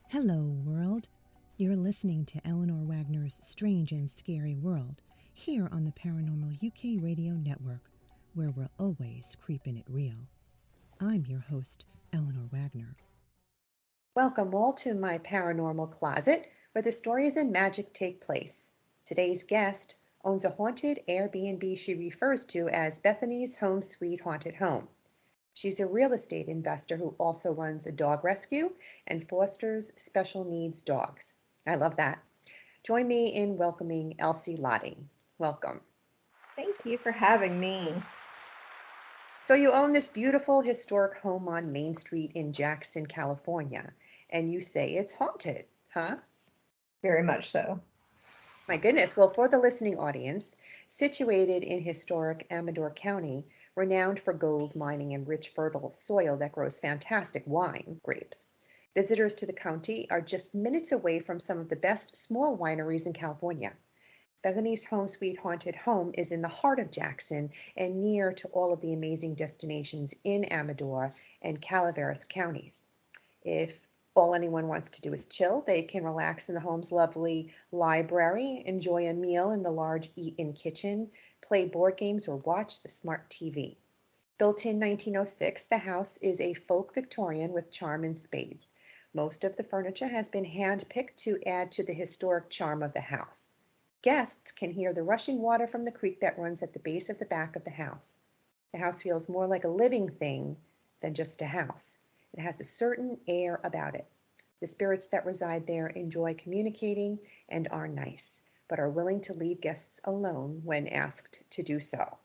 Hello, world. You're listening to Eleanor Wagner's Strange and Scary World here on the Paranormal UK Radio Network, where we're always creeping it real. I'm your host, Eleanor Wagner. Welcome all to my paranormal closet, where the stories and magic take place. Today's guest owns a haunted AirBNB she refers to as Bethany's Home Sweet Haunted Home. She's a real estate investor who also runs a dog rescue and fosters special needs dogs. I love that. Join me in welcoming Elsie Lodde. Welcome. Thank you for having me. So you own this beautiful historic home on Main Street in Jackson, California, and you say it's haunted, huh? Very much so. My goodness. Well, for the listening audience, situated in historic Amador County, renowned for gold mining and rich fertile soil that grows fantastic wine grapes. Visitors to the county are just minutes away from some of the best small wineries in California. Bethany's Home Sweet Haunted Home is in the heart of Jackson and near to all of the amazing destinations in Amador and Calaveras counties. If all anyone wants to do is chill, they can relax in the home's lovely library, enjoy a meal in the large eat-in kitchen, play board games, or watch the smart TV. Built in 1906, the house is a folk Victorian with charm in spades. Most of the furniture has been hand-picked to add to the historic charm of the house. Guests can hear the rushing water from the creek that runs at the base of the back of the house. The house feels more like a living thing than just a house. It has a certain air about it. The spirits that reside there enjoy communicating and are nice, but are willing to leave guests alone when asked to do so.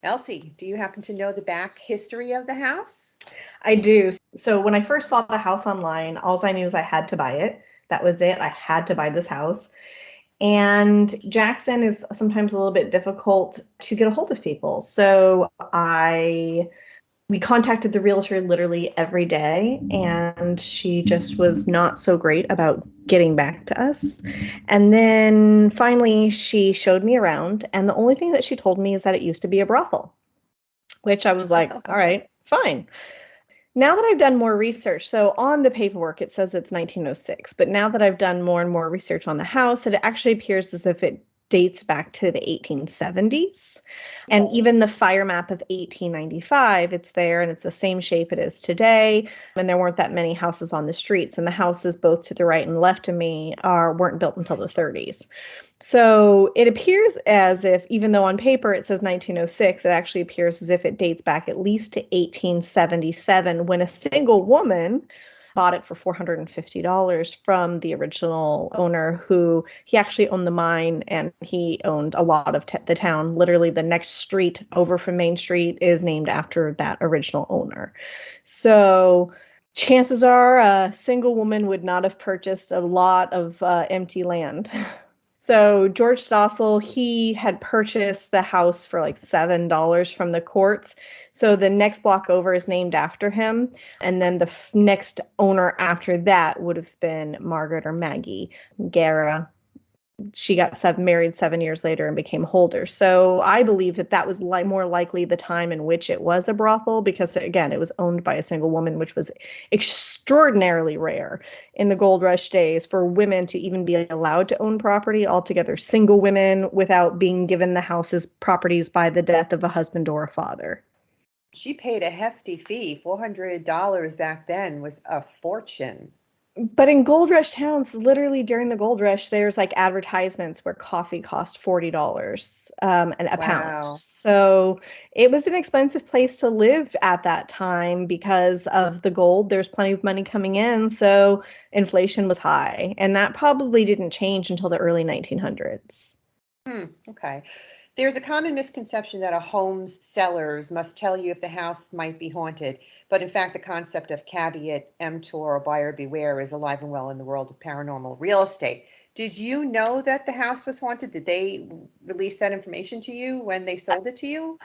Elsie, do you happen to know the back history of the house? I do. So when I first saw the house online, all I knew is I had to buy it. That was it. I had to buy this house. And Jackson is sometimes a little bit difficult to get a hold of people. So we contacted the realtor literally every day, and she just was not so great about getting back to us. And then finally she showed me around, and the only thing that she told me is that it used to be a brothel, which I was like, all right, fine. Now that I've done more research, so on the paperwork it says it's 1906, but now that I've done more and more research on the house, it actually appears as if it dates back to the 1870s. And even the fire map of 1895, it's there and it's the same shape it is today. And there weren't that many houses on the streets, and the houses both to the right and left of me weren't built until the 30s. So it appears as if, even though on paper it says 1906, it actually appears as if it dates back at least to 1877, when a single woman bought it for $450 from the original owner, who he actually owned the mine and he owned a lot of the town. Literally the next street over from Main Street is named after that original owner. So chances are a single woman would not have purchased a lot of empty land. So George Stossel, he had purchased the house for like $7 from the courts. So the next block over is named after him. And then the next owner after that would have been Margaret or Maggie Guerra. She got married 7 years later and became Holder. So I believe that was more likely the time in which it was a brothel, because again, it was owned by a single woman, which was extraordinarily rare in the gold rush days for women to even be allowed to own property altogether. Single women without being given the house's properties by the death of a husband or a father. She paid a hefty fee. $400 back then was a fortune. But in gold rush towns, literally during the gold rush, there's like advertisements where coffee cost $40 and a pound. So it was an expensive place to live at that time because of the gold. There's plenty of money coming in, so inflation was high. And that probably didn't change until the early 1900s. Okay. There's a common misconception that a home's sellers must tell you if the house might be haunted, but in fact the concept of caveat emptor or buyer beware is alive and well in the world of paranormal real estate. Did you know that the house was haunted? Did they release that information to you when they sold it to you?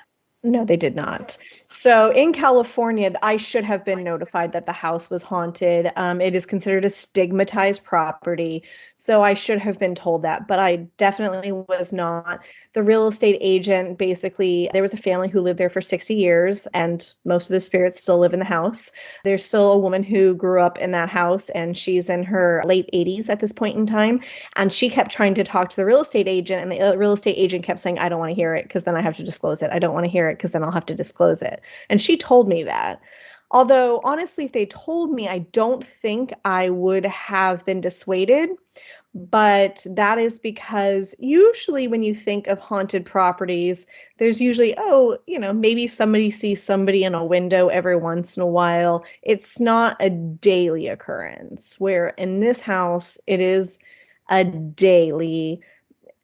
No, they did not. So in California, I should have been notified that the house was haunted. It is considered a stigmatized property. So I should have been told that, but I definitely was not. The real estate agent, basically, there was a family who lived there for 60 years, and most of the spirits still live in the house. There's still a woman who grew up in that house, and she's in her late 80s at this point in time. And she kept trying to talk to the real estate agent, and the real estate agent kept saying, I don't want to hear it because then I have to disclose it. I don't want to hear it because then I'll have to disclose it. And she told me that. Although, honestly, if they told me, I don't think I would have been dissuaded. But that is because usually when you think of haunted properties, there's usually, maybe somebody sees somebody in a window every once in a while. It's not a daily occurrence, where in this house, it is a daily,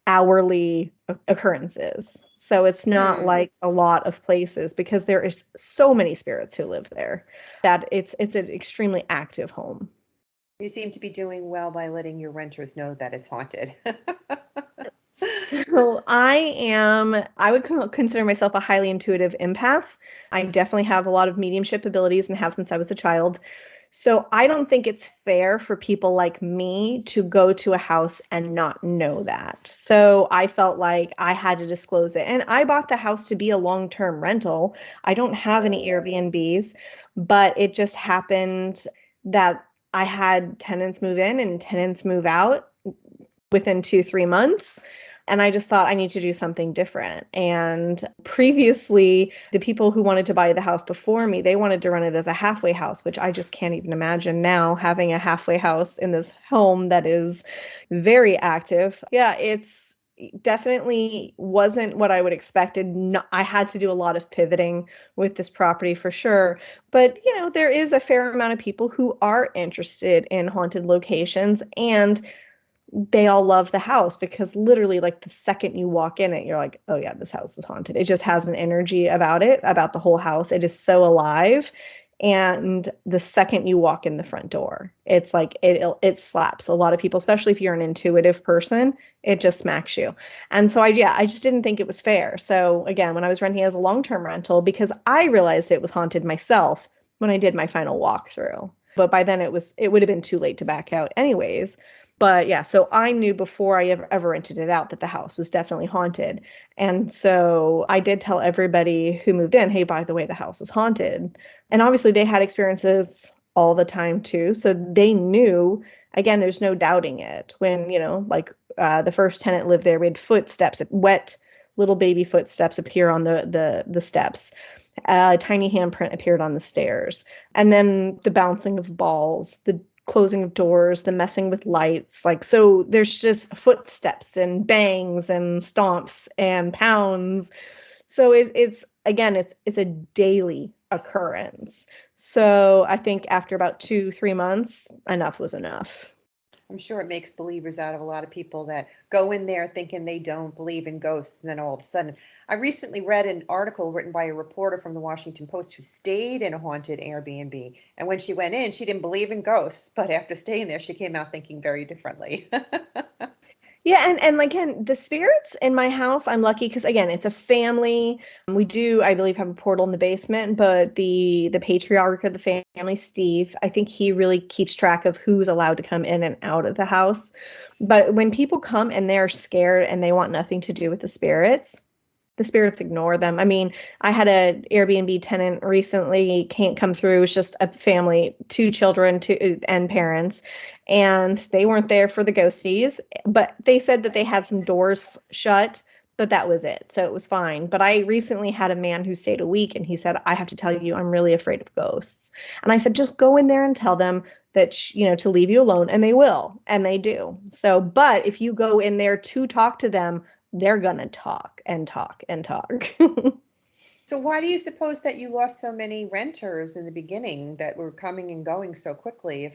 hourly occurrences. So it's not like a lot of places, because there is so many spirits who live there that it's an extremely active home. You seem to be doing well by letting your renters know that it's haunted. So I would consider myself a highly intuitive empath. I definitely have a lot of mediumship abilities and have since I was a child. So I don't think it's fair for people like me to go to a house and not know that. So I felt like I had to disclose it. And I bought the house to be a long-term rental. I don't have any Airbnbs, but it just happened that I had tenants move in and tenants move out within 2-3 months. And I just thought I need to do something different. And previously, the people who wanted to buy the house before me, they wanted to run it as a halfway house, which I just can't even imagine now, having a halfway house in this home that is very active. Yeah, it's definitely wasn't what I would expected. No, I had to do a lot of pivoting with this property for sure. But, there is a fair amount of people who are interested in haunted locations, and they all love the house because literally, like, the second you walk in it, you're like, oh yeah, this house is haunted. It just has an energy about it, about the whole house. It is so alive. And the second you walk in the front door, it's like it slaps a lot of people, especially if you're an intuitive person. It just smacks you. And so I just didn't think it was fair. So again, when I was renting as a long-term rental, because I realized it was haunted myself when I did my final walkthrough. But by then it would have been too late to back out anyways. But yeah, so I knew before I ever rented it out that the house was definitely haunted. And so I did tell everybody who moved in, hey, by the way, the house is haunted. And obviously they had experiences all the time too. So they knew, again, there's no doubting it. When, the first tenant lived there, we had footsteps, wet little baby footsteps appear on the steps. A tiny handprint appeared on the stairs. And then the bouncing of balls, the closing of doors, the messing with lights. So there's just footsteps and bangs and stomps and pounds. So it's a daily occurrence. So I think after about 2-3 months, enough was enough. I'm sure it makes believers out of a lot of people that go in there thinking they don't believe in ghosts, and then all of a sudden, I recently read an article written by a reporter from the Washington Post who stayed in a haunted Airbnb, and when she went in, she didn't believe in ghosts, but after staying there, she came out thinking very differently. Yeah, and again, the spirits in my house, I'm lucky because, again, it's a family. We do, I believe, have a portal in the basement, but the patriarch of the family, Steve, I think he really keeps track of who's allowed to come in and out of the house. But when people come and they're scared and they want nothing to do with the spirits ignore them. I mean, I had an Airbnb tenant recently can't come through. It was just a family, 2 children, and parents, and they weren't there for the ghosties, but they said that they had some doors shut, but that was it. So it was fine. But I recently had a man who stayed a week, and he said, I have to tell you, I'm really afraid of ghosts. And I said, just go in there and tell them that, to leave you alone, and they will, and they do. So, but if you go in there to talk to them, they're going to talk and talk and talk. So why do you suppose that you lost so many renters in the beginning that were coming and going so quickly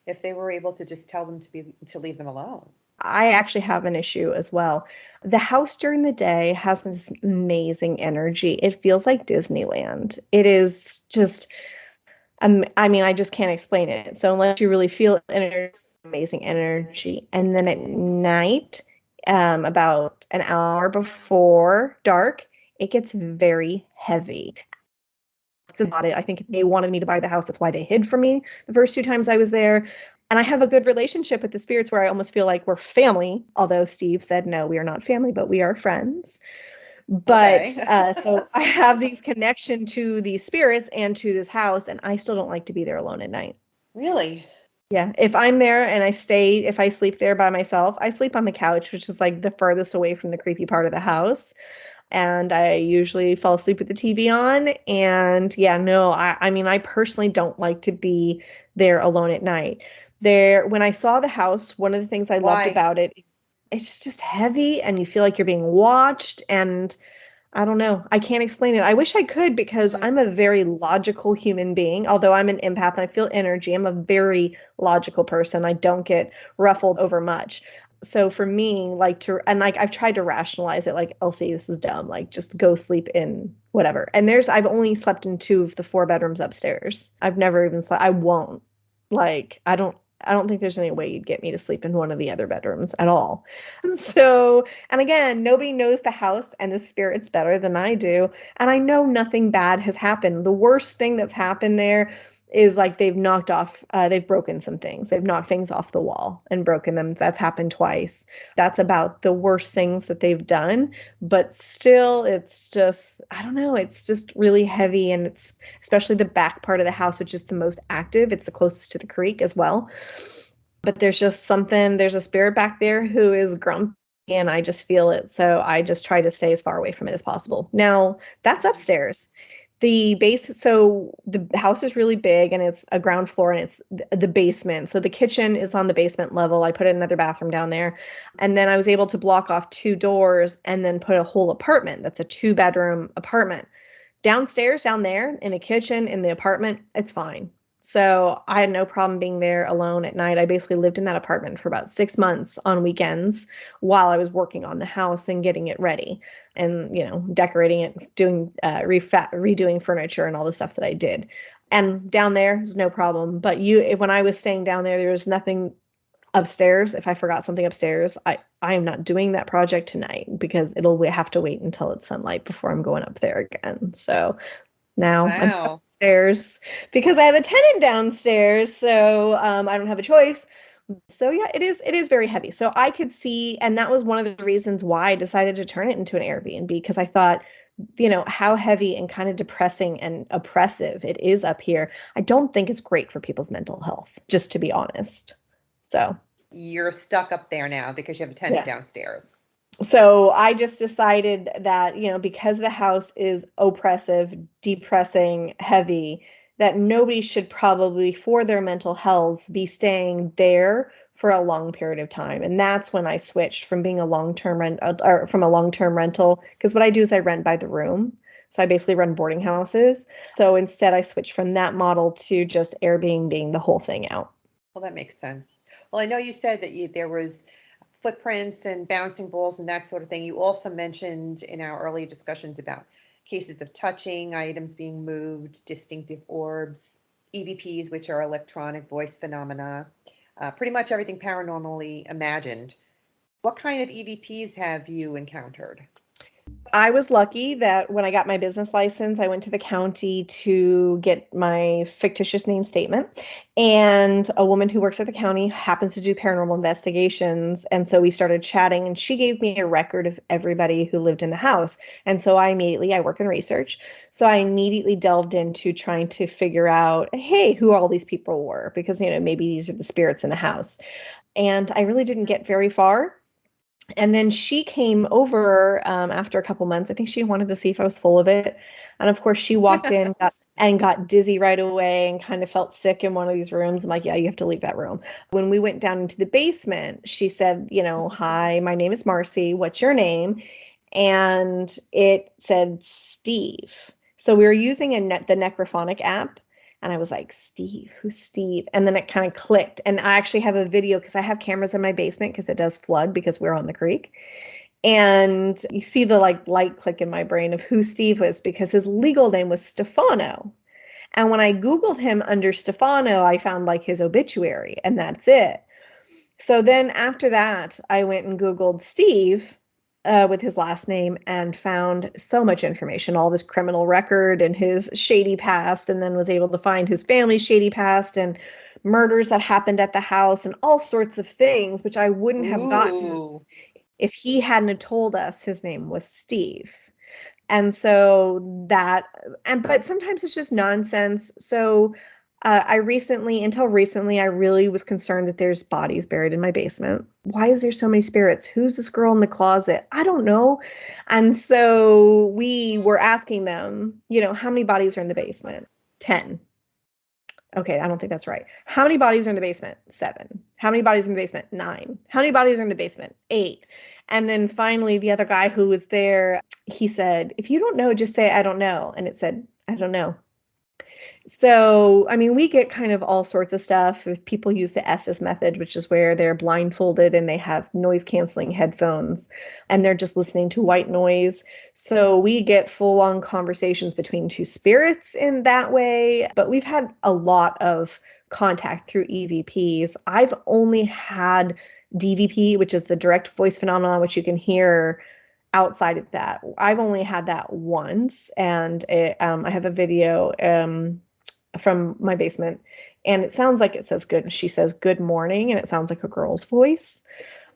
if they were able to just tell them to leave them alone? I actually have an issue as well. The house during the day has this amazing energy. It feels like Disneyland. It is just, I just can't explain it. So unless you really feel amazing energy. And then at night, about an hour before dark, it gets very heavy. About it, I think they wanted me to buy the house. That's why they hid from me the first 2 times I was there. And I have a good relationship with the spirits where I almost feel like we're family, although Steve said, no, we are not family, but we are friends. But Okay. so I have these connection to these spirits and to this house, and I still don't like to be there alone at night. Really? Yeah. If I'm there and if I sleep there by myself, I sleep on the couch, which is like the furthest away from the creepy part of the house. And I usually fall asleep with the TV on. And yeah, no, I mean, I personally don't like to be there alone at night. When I saw the house, one of the things I loved Why? about it, it's just heavy and you feel like you're being watched. And I don't know. I can't explain it. I wish I could because Mm. I'm a very logical human being. Although I'm an empath and I feel energy, I'm a very logical person. I don't get ruffled over much. So for me, like I've tried to rationalize it, like, Elsie, this is dumb. Like, just go sleep in whatever. And I've only slept in 2 of the 4 bedrooms upstairs. I've never even slept. I won't. Like, I don't think there's any way you'd get me to sleep in one of the other bedrooms at all. So, and again, nobody knows the house and the spirits better than I do. And I know nothing bad has happened. The worst thing that's happened there is like they've broken some things. They've knocked things off the wall and broken them. That's happened twice. That's about the worst things that they've done. But still, it's just, I don't know, it's just really heavy. And it's especially the back part of the house, which is the most active. It's the closest to the creek as well. But there's a spirit back there who is grumpy and I just feel it. So I just try to stay as far away from it as possible. Now, that's upstairs. So the house is really big and it's a ground floor and it's the basement. So the kitchen is on the basement level. I put another bathroom down there. And then I was able to block off 2 doors and then put a whole apartment. That's a 2-bedroom apartment. Downstairs, down there in the kitchen, in the apartment, it's fine. So I had no problem being there alone at night. I basically lived in that apartment for about 6 months on weekends while I was working on the house and getting it ready and, decorating it, doing redoing furniture and all the stuff that I did. And down there is no problem. But when I was staying down there was nothing upstairs. If I forgot something upstairs, I am not doing that project tonight because we have to wait until it's sunlight before I'm going up there again. So now I'm stuck Wow. upstairs because I have a tenant downstairs, so I don't have a choice. So yeah, it is very heavy. So I could see, and that was one of the reasons why I decided to turn it into an Airbnb, because I thought, how heavy and kind of depressing and oppressive it is up here. I don't think it's great for people's mental health, just to be honest. So You're stuck up there now because you have a tenant yeah. downstairs. So I just decided that, because the house is oppressive, depressing, heavy, that nobody should probably, for their mental health, be staying there for a long period of time. And that's when I switched from being a long-term rental, because what I do is I rent by the room. So I basically run boarding houses. So instead I switched from that model to just Airbnb the whole thing out. Well, that makes sense. Well, I know you said that there was footprints and bouncing balls and that sort of thing. You also mentioned in our earlier discussions about cases of touching, items being moved, distinctive orbs, EVPs, which are electronic voice phenomena, pretty much everything paranormally imagined. What kind of EVPs have you encountered? I was lucky that when I got my business license, I went to the county to get my fictitious name statement. And a woman who works at the county happens to do paranormal investigations. And so we started chatting, and she gave me a record of everybody who lived in the house. And so I work in research. So I immediately delved into trying to figure out, hey, who all these people were, because, maybe these are the spirits in the house. And I really didn't get very far. And then she came over after a couple months. I think she wanted to see if I was full of it. And of course, she walked in got dizzy right away and kind of felt sick in one of these rooms. I'm like, yeah, you have to leave that room. When we went down into the basement, she said, hi, my name is Marcy. What's your name? And it said Steve. So we were using the Necrophonic app. And I was like, Steve, who's Steve? And then it kind of clicked. And I actually have a video because I have cameras in my basement because it does flood because we're on the creek. And you see the light click in my brain of who Steve was, because his legal name was Stefano. And when I Googled him under Stefano, I found his obituary, and that's it. So then after that, I went and Googled Steve, with his last name and found so much information, all of his criminal record and his shady past, and then was able to find his family's shady past and murders that happened at the house and all sorts of things, which I wouldn't have gotten if he hadn't have told us his name was Steve. And so but sometimes it's just nonsense. So until recently, I really was concerned that there's bodies buried in my basement. Why is there so many spirits? Who's this girl in the closet? I don't know. And so we were asking them, how many bodies are in the basement? 10. Okay, I don't think that's right. How many bodies are in the basement? 7. How many bodies are in the basement? 9. How many bodies are in the basement? 8. And then finally, the other guy who was there, he said, if you don't know, just say, I don't know. And it said, I don't know. So, I mean, we get kind of all sorts of stuff. If people use the Estes method, which is where they're blindfolded and they have noise canceling headphones and they're just listening to white noise. So we get full on conversations between two spirits in that way. But we've had a lot of contact through EVPs. I've only had DVP, which is the direct voice phenomenon, which you can hear outside of that. I've only had that once, and I have a video from my basement, and it sounds like it says good. She says good morning, and it sounds like a girl's voice.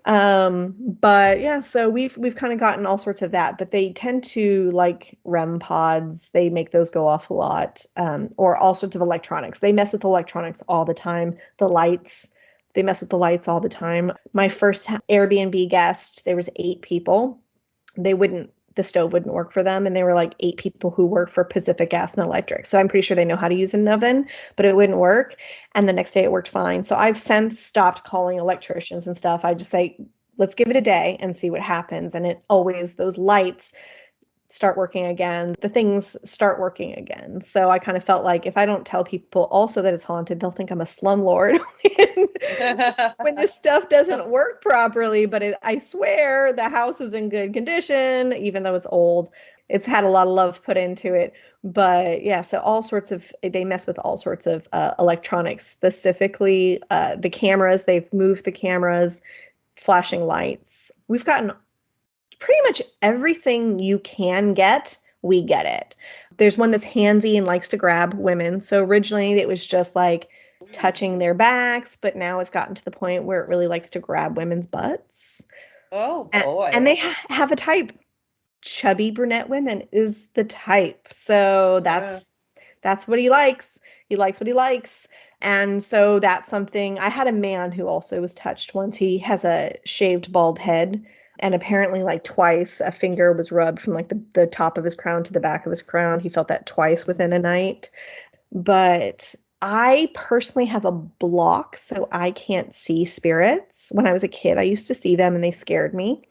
But yeah, so we've kind of gotten all sorts of that, but they tend to like REM pods. They make those go off a lot, or all sorts of electronics. They mess with electronics all the time. The lights. They mess with the lights all the time. My first AirBNB guest, there was 8 people. The stove wouldn't work for them. And they were like 8 people who work for Pacific Gas and Electric. So I'm pretty sure they know how to use an oven, but it wouldn't work. And the next day it worked fine. So I've since stopped calling electricians and stuff. I just say, let's give it a day and see what happens. And it always, those lights start working again. The things start working again. So I kind of felt like if I don't tell people also that it's haunted, they'll think I'm a slumlord when this stuff doesn't work properly. But I swear the house is in good condition, even though it's old. It's had a lot of love put into it. But yeah, so they mess with all sorts of electronics, specifically the cameras. They've moved the cameras, flashing lights. We've gotten pretty much everything you can get, we get it. There's one that's handsy and likes to grab women. So originally it was just like touching their backs, but now it's gotten to the point where it really likes to grab women's butts. Oh boy. And they have a type. Chubby brunette women is the type. So that's what he likes. He likes what he likes. And so that's something. I had a man who also was touched once. He has a shaved bald head. And apparently like twice a finger was rubbed from like the top of his crown to the back of his crown. He felt that twice within a night. But I personally have a block, so I can't see spirits. When I was a kid, I used to see them and they scared me.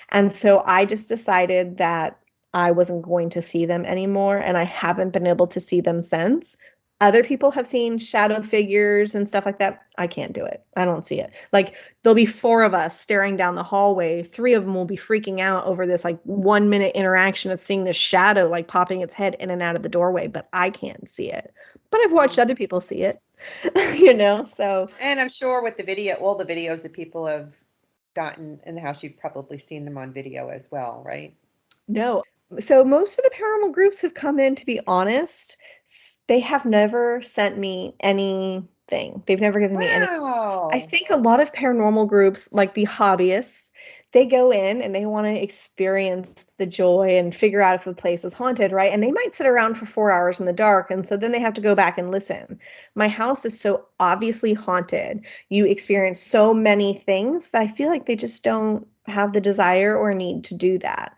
And so I just decided that I wasn't going to see them anymore. And I haven't been able to see them since. Other people have seen shadow figures and stuff like that. I can't do it. I don't see it. Like there'll be 4 of us staring down the hallway. 3 of them will be freaking out over this like 1-minute interaction of seeing this shadow like popping its head in and out of the doorway, but I can't see it. But I've watched other people see it, so. And I'm sure with all the videos that people have gotten in the house, you've probably seen them on video as well, right? No. So most of the paranormal groups have come in, to be honest. They have never sent me anything. They've never given me anything. I think a lot of paranormal groups, like the hobbyists, they go in and they want to experience the joy and figure out if a place is haunted, right? And they might sit around for 4 hours in the dark. And so then they have to go back and listen. My house is so obviously haunted. You experience so many things that I feel like they just don't have the desire or need to do that.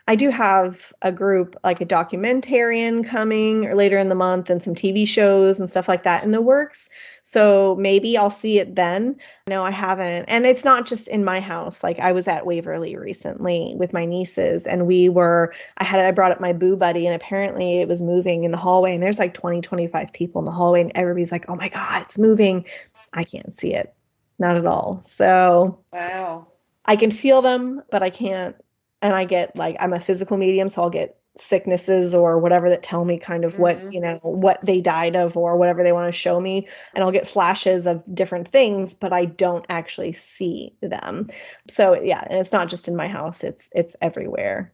I do have a group, like a documentarian coming or later in the month and some TV shows and stuff like that in the works. So maybe I'll see it then. No, I haven't. And it's not just in my house. Like I was at Waverly recently with my nieces and I brought up my boo buddy and apparently it was moving in the hallway and there's like 20-25 people in the hallway and everybody's like, oh my God, it's moving. I can't see it. Not at all. So wow. I can feel them, but I can't. And I get I'm a physical medium, so I'll get sicknesses or whatever that tell me kind of what, what they died of or whatever they want to show me. And I'll get flashes of different things, but I don't actually see them. So yeah, and it's not just in my house, it's everywhere.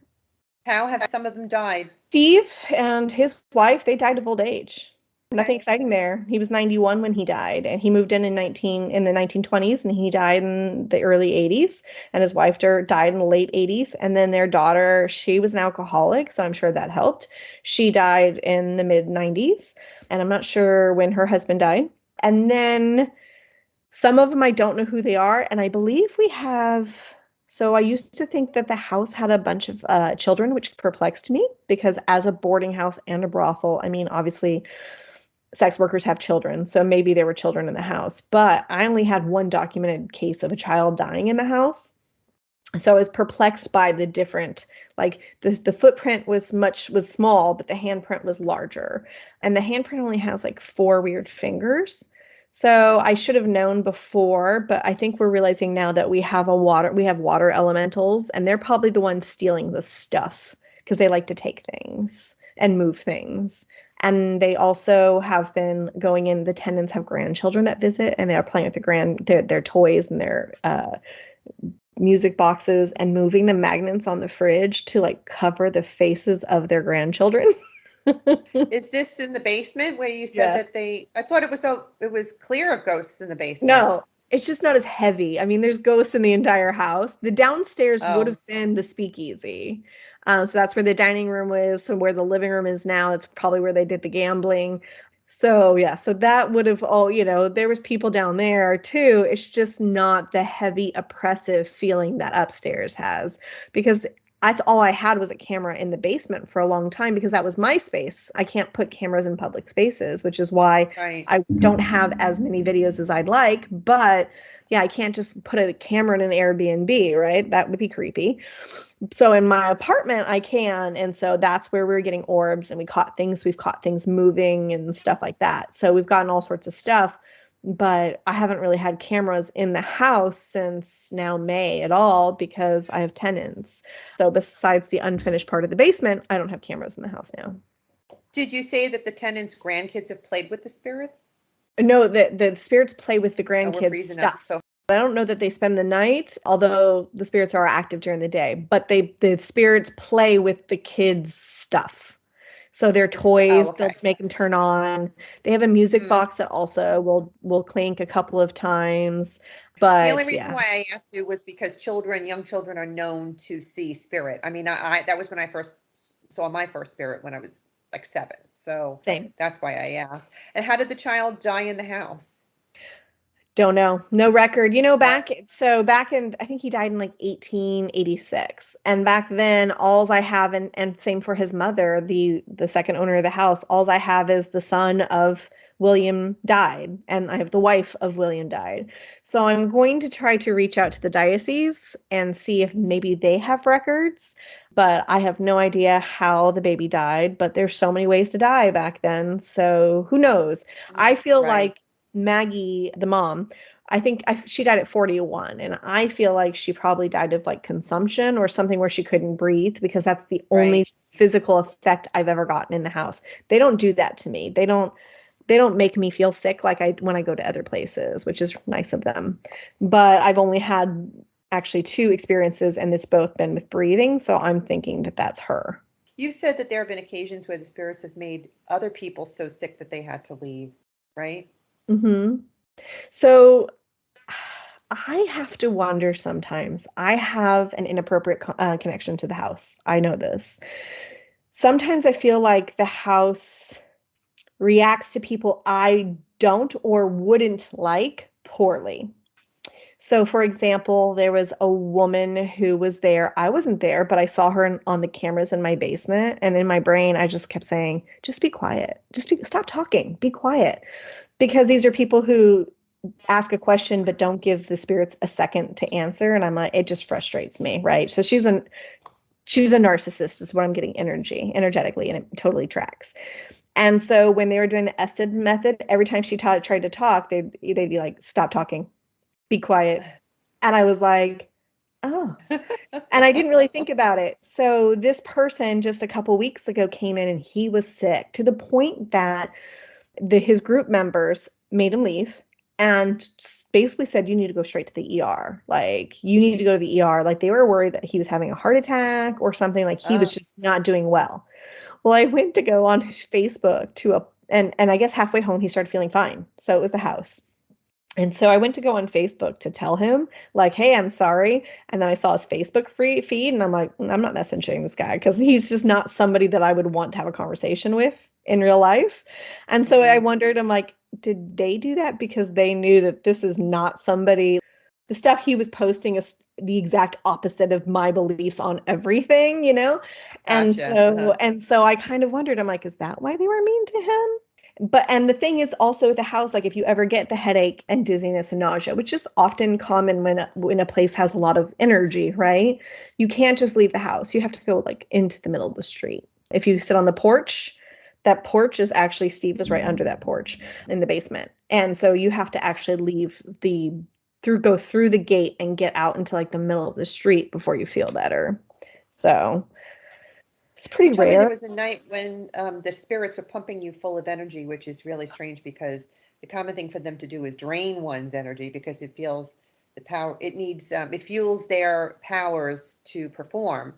How have some of them died? Steve and his wife, they died of old age. Nothing exciting there. He was 91 when he died, and he moved in the 1920s, and he died in the early 80s. And his wife died in the late 80s. And then their daughter, she was an alcoholic, so I'm sure that helped. She died in the mid 90s, and I'm not sure when her husband died. And then some of them I don't know who they are, and I believe we have. So I used to think that the house had a bunch of children, which perplexed me because as a boarding house and a brothel, I mean, obviously sex workers have children, so maybe there were children in the house, but I only had one documented case of a child dying in the house. So I was perplexed by the different, like the footprint was small, but the handprint was larger. And the handprint only has like 4 weird fingers. So I should have known before, but I think we're realizing now that we have water elementals, and they're probably the ones stealing the stuff because they like to take things and move things. And they also have been going in, the tenants have grandchildren that visit, and they are playing with their toys and their music boxes and moving the magnets on the fridge to like cover the faces of their grandchildren. Is this in the basement where you said that I thought it was clear of ghosts in the basement. No, it's just not as heavy. I mean, there's ghosts in the entire house. The downstairs would have been the speakeasy. So that's where the dining room was. So where the living room is now, it's probably where they did the gambling. So yeah, so that would have all, there was people down there too. It's just not the heavy oppressive feeling that upstairs has, because that's all I had was a camera in the basement for a long time because that was my space. I can't put cameras in public spaces, which is why I don't have as many videos as I'd like. But yeah, I can't just put a camera in an Airbnb, right? That would be creepy. So in my apartment, I can. And so that's where we're getting orbs, and we've caught things moving and stuff like that. So we've gotten all sorts of stuff, but I haven't really had cameras in the house since now May at all because I have tenants. So besides the unfinished part of the basement, I don't have cameras in the house now. Did you say that the tenants' grandkids have played with the spirits? No, the spirits play with the grandkids' stuff. I don't know that they spend the night, although the spirits are active during the day, but the spirits play with the kids' stuff. So their toys, they'll make them turn on. They have a music box that also will clink a couple of times. But the only reason why I asked you was because young children are known to see spirit. I mean, I that was when I first saw my first spirit when I was like 7. So same. That's why I asked. And how did the child die in the house? Don't know. No record. Back in, I think he died in like 1886. And back then, alls I have, and same for his mother, the second owner of the house, alls I have is the son of William died, and I have the wife of William died. So I'm going to try to reach out to the diocese and see if maybe they have records, but I have no idea how the baby died, but there's so many ways to die back then. So who knows? I feel like Maggie, the mom, I think she died at 41, and I feel like she probably died of like consumption or something where she couldn't breathe, because that's the only physical effect I've ever gotten in the house. They don't do that to me. They don't make me feel sick like when I go to other places, which is nice of them. But I've only had actually 2 experiences, and it's both been with breathing. So I'm thinking that that's her. You said that there have been occasions where the spirits have made other people so sick that they had to leave, right? Mm-hmm. So I have to wonder sometimes. I have an inappropriate connection to the house. I know this. Sometimes I feel like the house reacts to people I don't or wouldn't like poorly. So, for example, there was a woman who was there. I wasn't there, but I saw her on the cameras in my basement. And in my brain, I just kept saying, just be quiet. Stop talking. Be quiet. Because these are people who ask a question but don't give the spirits a second to answer. And I'm like, it just frustrates me, right? So she's a narcissist is what I'm getting energetically, and it totally tracks. And so when they were doing the ESID method, every time she tried to talk, they'd be like, stop talking, be quiet. And I was like, Oh, and I didn't really think about it. So this person just a couple weeks ago came in and he was sick to the point that his group members made him leave and basically said, you need to go straight to the ER. Like, you need to go to the ER. Like, they were worried that he was having a heart attack or something. Like, he was just not doing well. Well, I went to go on Facebook and I guess halfway home, he started feeling fine. So it was the house. And so I went to go on Facebook to tell him, like, hey, I'm sorry. And then I saw his Facebook feed and I'm like, I'm not messaging this guy because he's just not somebody that I would want to have a conversation with in real life. And so I wondered, I'm like, did they do that because they knew that this is not somebody, the stuff he was posting is the exact opposite of my beliefs on everything, you know? And Gotcha. and so I kind of wondered, I'm like, is that why they were mean to him? And the thing is also with the house, like if you ever get the headache and dizziness and nausea, which is often common when a place has a lot of energy, right? You can't just leave the house. You have to go like into the middle of the street. If you sit on the porch, that porch is actually, Steve is right under that porch in the basement. And so you have to actually leave go through the gate and get out into like the middle of the street before you feel better. So it's pretty told me rare. there was a night when the spirits were pumping you full of energy, which is really strange because the common thing for them to do is drain one's energy because it feels the power, it needs, it fuels their powers to perform.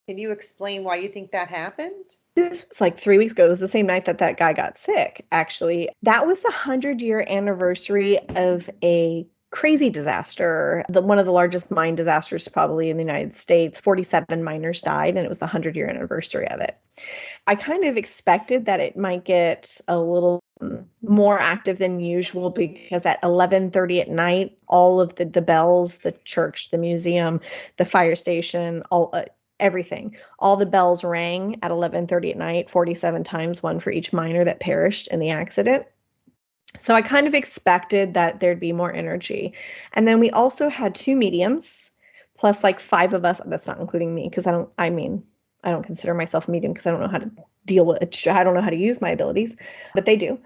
Can you explain why you think that happened? This was like 3 weeks ago. It was the same night that that guy got sick, actually. That was the 100-year anniversary of a crazy disaster, one of the largest mine disasters probably in the United States. 47 miners died, and it was the 100-year anniversary of it. I kind of expected that it might get a little more active than usual because at 11:30 at night, all of the bells, the church, the museum, the fire station, everything, all the bells rang at 11:30 at night, 47 times, one for each miner that perished in the accident. So I kind of expected that there'd be more energy. And then we also had 2 mediums, plus like 5 of us. That's not including me because I don't consider myself a medium because I don't know how to deal with it. I don't know how to use my abilities, but they do.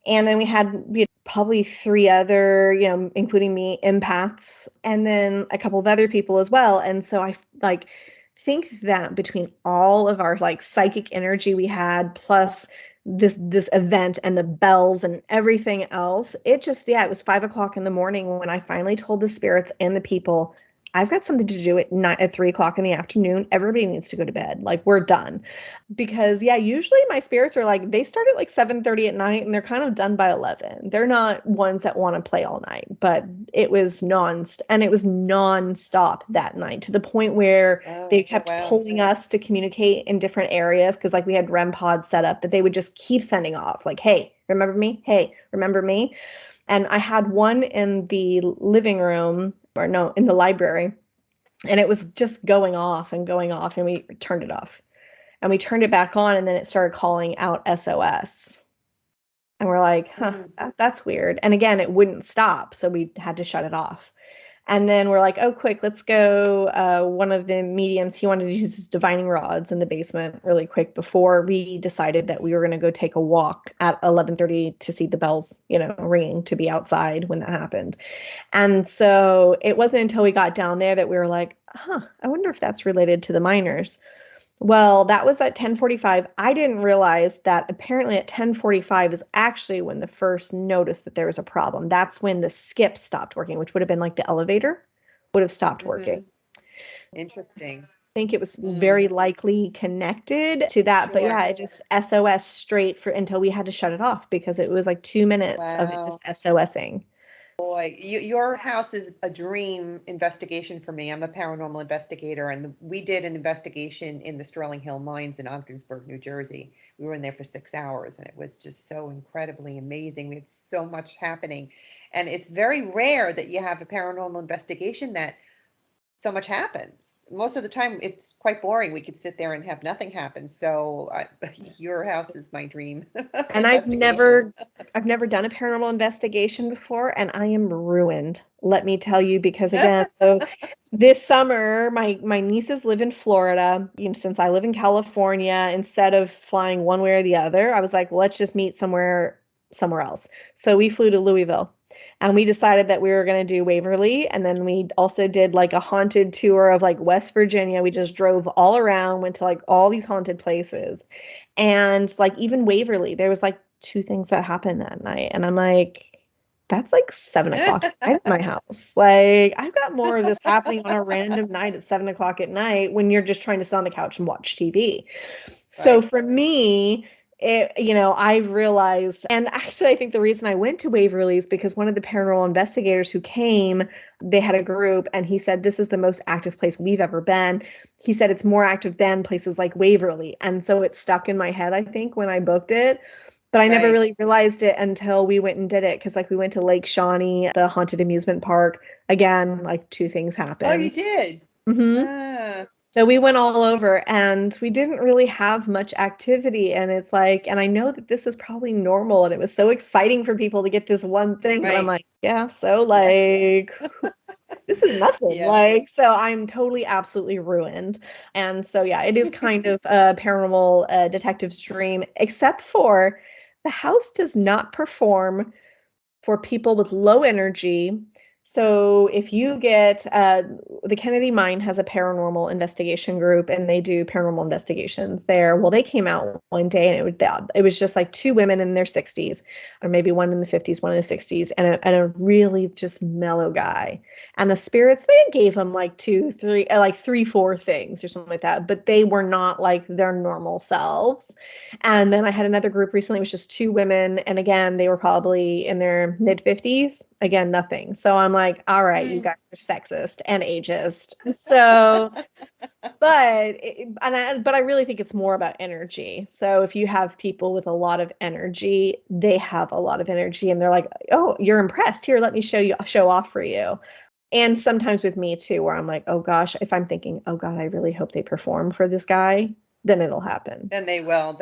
And then we had probably 3 other, including me, empaths, and then a couple of other people as well. And so I think that between all of our like psychic energy we had, plus this event and the bells and everything else, it was 5:00 in the morning when I finally told the spirits and the people, I've got something to do at 3:00 in the afternoon. Everybody needs to go to bed. Like, we're done. Because usually my spirits are like, they start at like 7:30 at night and they're kind of done by 11. They're not ones that want to play all night, but it was nonstop that night, to the point where they kept pulling us to communicate in different areas. Cause like we had REM pods set up that they would just keep sending off like, hey, remember me? Hey, remember me? And I had one in the living room, in the library, and it was just going off, and we turned it off. And we turned it back on, and then it started calling out SOS. And we're like, that's weird. And again, it wouldn't stop, so we had to shut it off. And then we're like, oh, quick, let's go. One of the mediums, he wanted to use his divining rods in the basement really quick before we decided that we were going to go take a walk at 11:30 to see the bells, ringing, to be outside when that happened. And so it wasn't until we got down there that we were like, I wonder if that's related to the miners. Well, that was at 10:45. I didn't realize that apparently at 10:45 is actually when the first noticed that there was a problem. That's when the skip stopped working, which would have been like the elevator would have stopped working. Interesting. I think it was very likely connected to that. Sure. But it just SOS straight until we had to shut it off because it was like 2 minutes of it just SOSing. Boy, your house is a dream investigation for me. I'm a paranormal investigator, and we did an investigation in the Sterling Hill mines in Ogdensburg, New Jersey. We were in there for 6 hours, and it was just so incredibly amazing. We had so much happening, and it's very rare that you have a paranormal investigation that so much happens. Most of the time, it's quite boring. We could sit there and have nothing happen. So your house is my dream. And I've never done a paranormal investigation before, and I am ruined. Let me tell you, because again, so this summer, my nieces live in Florida. Since I live in California, instead of flying one way or the other, I was like, well, let's just meet somewhere somewhere else. So we flew to Louisville. And we decided that we were going to do Waverly. And then we also did like a haunted tour of like West Virginia. We just drove all around, went to like all these haunted places. And like even Waverly, there was like 2 things that happened that night. And I'm like, that's like 7 o'clock at my house. Like I've got more of this happening on a random night at 7 o'clock at night when you're just trying to sit on the couch and watch TV. So for me, I've realized, and actually, I think the reason I went to Waverly is because one of the paranormal investigators who came, they had a group, and he said, this is the most active place we've ever been. He said it's more active than places like Waverly. And so it stuck in my head, I think, when I booked it. But I never really realized it until we went and did it. Because like we went to Lake Shawnee, the haunted amusement park. Again, like 2 things happened. Oh, you did? Mm-hmm. So we went all over and we didn't really have much activity. And it's like, and I know that this is probably normal. And it was so exciting for people to get this one thing. But I'm like, yeah, so like, this is nothing. Like, so I'm totally, absolutely ruined. And so, yeah, it is kind of a paranormal detective's dream, except for the house does not perform for people with low energy. So if you get, the Kennedy Mine has a paranormal investigation group and they do paranormal investigations there. Well, they came out one day and it was just like 2 women in their 60s, or maybe one in the 50s, one in the 60s, and a really just mellow guy. And the spirits, they gave them like 2, 3, like 3, 4 things or something like that, but they were not like their normal selves. And then I had another group recently, it was just 2 women. And again, they were probably in their mid 50s. Again, nothing. So I'm like, all right, you guys are sexist and ageist. So, but I really think it's more about energy. So if you have people with a lot of energy, they have a lot of energy and they're like, oh, you're impressed. Here, let me show off for you. And sometimes with me too, where I'm like, oh gosh, if I'm thinking, oh God, I really hope they perform for this guy, then it'll happen. Then they will.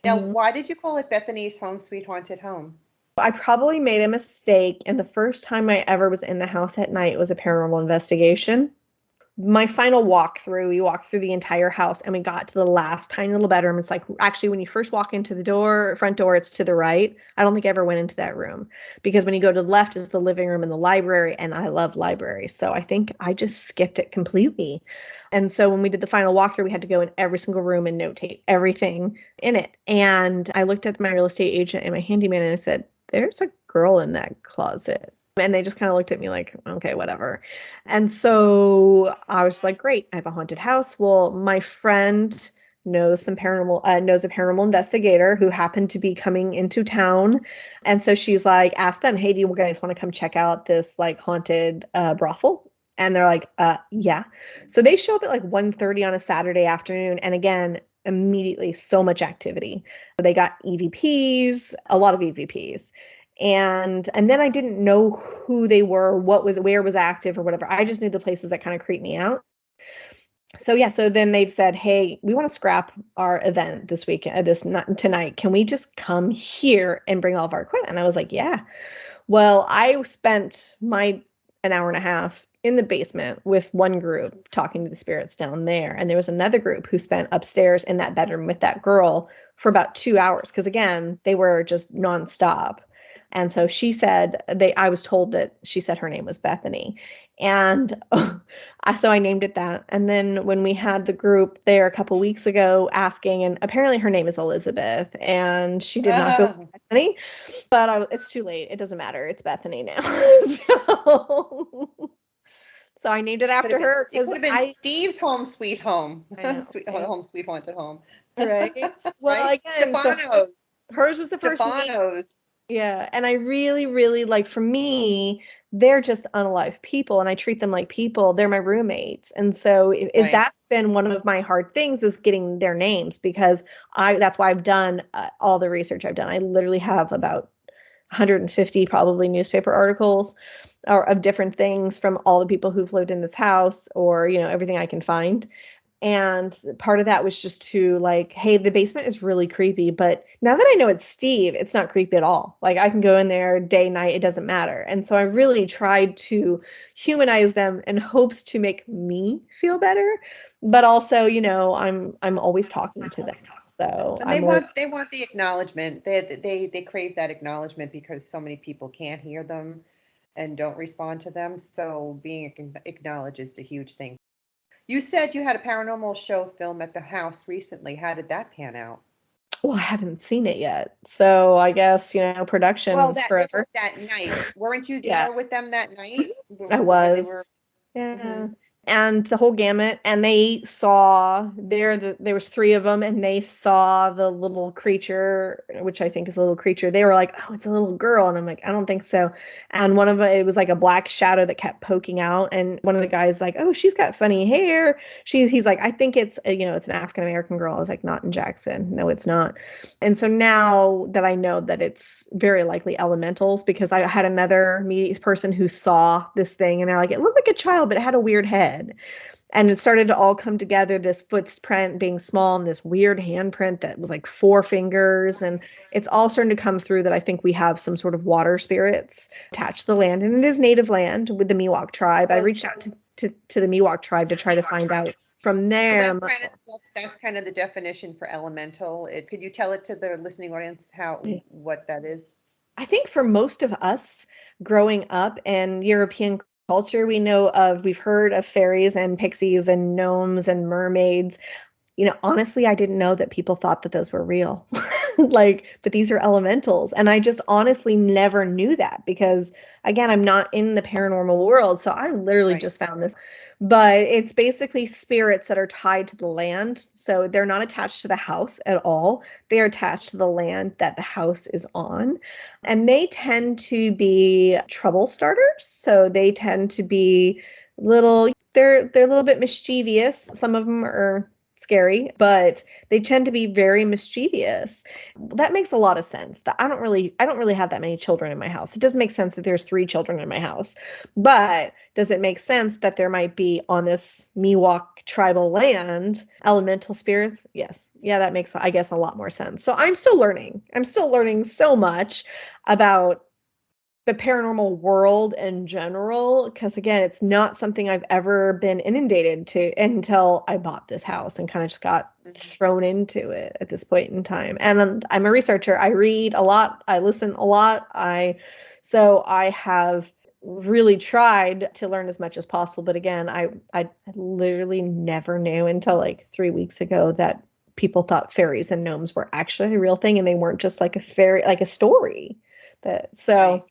Now, why did you call it Bethany's Home Sweet Haunted Home? I probably made a mistake, and the first time I ever was in the house at night was a paranormal investigation. My final walkthrough, we walked through the entire house and we got to the last tiny little bedroom. It's like, actually, when you first walk into the front door, it's to the right. I don't think I ever went into that room because when you go to the left is the living room and the library, and I love libraries. So I think I just skipped it completely. And so when we did the final walkthrough, we had to go in every single room and notate everything in it. And I looked at my real estate agent and my handyman and I said, there's a girl in that closet. And they just kind of looked at me like, okay, whatever. And so I was like, great, I have a haunted house. Well, my friend knows a paranormal investigator who happened to be coming into town. And so she's like, ask them, hey, do you guys want to come check out this like haunted brothel? And they're like, yeah. So they show up at like 1:30 on a Saturday afternoon. And again, immediately so much activity. They got EVPs, a lot of EVPs. And then I didn't know who they were, where was active or whatever. I just knew the places that kind of creeped me out. So yeah, so then they've said, hey, we want to scrap our event this weekend, tonight. Can we just come here and bring all of our equipment? And I was like, yeah. Well, I spent an hour and a half in the basement with one group talking to the spirits down there. And there was another group who spent upstairs in that bedroom with that girl for about 2 hours. Because again, they were just nonstop. And so she said, I was told that she said her name was Bethany. And so I named it that. And then when we had the group there a couple weeks ago asking, and apparently her name is Elizabeth, and she did not go with Bethany, but it's too late. It doesn't matter. It's Bethany now. So I named it after her. It would have been Steve's Home Sweet Home. Home Sweet Haunted Home. Right. Well, right? Again, Stefano's. So hers was the first name. Yeah. And I really, really like, for me, they're just unalive people and I treat them like people. They're my roommates. And so that's been one of my hard things is getting their names, because that's why I've done all the research I've done. I literally have about 150 probably newspaper articles or of different things from all the people who've lived in this house, or, everything I can find. And part of that was just to like, hey, the basement is really creepy, but now that I know it's Steve, it's not creepy at all. Like I can go in there day, night, it doesn't matter. And so I really tried to humanize them in hopes to make me feel better, but also, I'm always talking to them. So And they want the acknowledgement. They crave that acknowledgement because so many people can't hear them and don't respond to them. So being acknowledged is a huge thing. You said you had a paranormal show film at the house recently. How did that pan out? well, I haven't seen it yet. So I guess, Well, production's forever. that night, weren't you Yeah, there with them that night I when they were? was. Yeah. Mhm. And the whole gamut, and they saw there was three of them, and they saw the little creature, which I think is a little creature. They were like, oh, it's a little girl, and I'm like, I don't think so. And one of them, it was like a black shadow that kept poking out, and one of the guys like, oh, she's got funny hair. He's like, I think it's it's an African American girl. I was like, not in Jackson. No, it's not. And so now that I know that it's very likely elementals, because I had another media person who saw this thing, and they're like, it looked like a child, but it had a weird head. And it started to all come together, this footprint being small and this weird handprint that was like 4 fingers. And it's all starting to come through that I think we have some sort of water spirits attached to the land. And it is native land with the Miwok tribe. I reached out to the Miwok tribe to try to find out from them. So that's kind of the definition for elemental. Could you tell it to the listening audience what that is? I think for most of us growing up in European culture, we've heard of fairies and pixies and gnomes and mermaids. Honestly, I didn't know that people thought that those were real. But these are elementals. And I just honestly never knew that because, again, I'm not in the paranormal world. So I literally just found this. But it's basically spirits that are tied to the land. So they're not attached to the house at all. They are attached to the land that the house is on. And they tend to be trouble starters. So they tend to be they're a little bit mischievous. Some of them are scary, but they tend to be very mischievous. That makes a lot of sense. That I don't really have that many children in my house. It doesn't make sense that there's 3 children in my house. But does it make sense that there might be on this Miwok tribal land elemental spirits? Yes. Yeah, that makes, I guess, a lot more sense. So I'm still learning. I'm still learning so much about the paranormal world in general, because again, it's not something I've ever been inundated to until I bought this house and kind of just got thrown into it at this point in time. And I'm a researcher. I read a lot. I listen a lot. So I have really tried to learn as much as possible. But again, I literally never knew until like 3 weeks ago that people thought fairies and gnomes were actually a real thing, and they weren't just like a fairy, like a story. Right.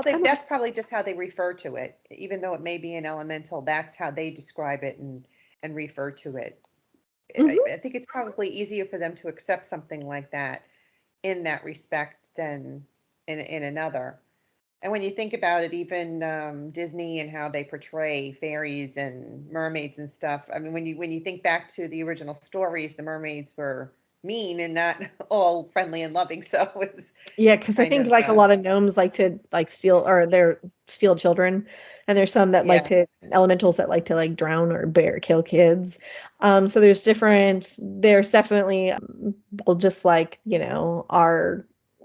Well, that's probably just how they refer to it. Even though it may be an elemental, that's how they describe it and refer to it. Mm-hmm. I think it's probably easier for them to accept something like that in that respect than in another. And when you think about it, even Disney and how they portray fairies and mermaids and stuff. I mean, when you think back to the original stories, the mermaids were mean and not all friendly and loving. So it's because I think a lot of gnomes like to steal, or they're steal children, and there's some that like to elementals that like to drown or kill kids. So there's definitely just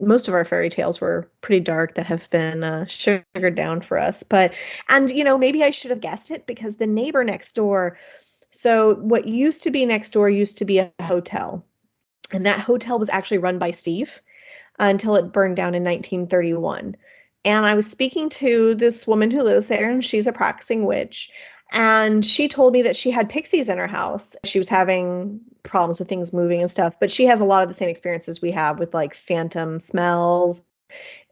most of our fairy tales were pretty dark that have been sugared down for us. And maybe I should have guessed it because the neighbor next door. So what used to be next door used to be a hotel. And that hotel was actually run by Steve until it burned down in 1931. And I was speaking to this woman who lives there, and she's a practicing witch. And she told me that she had pixies in her house. She was having problems with things moving and stuff, but she has a lot of the same experiences we have with phantom smells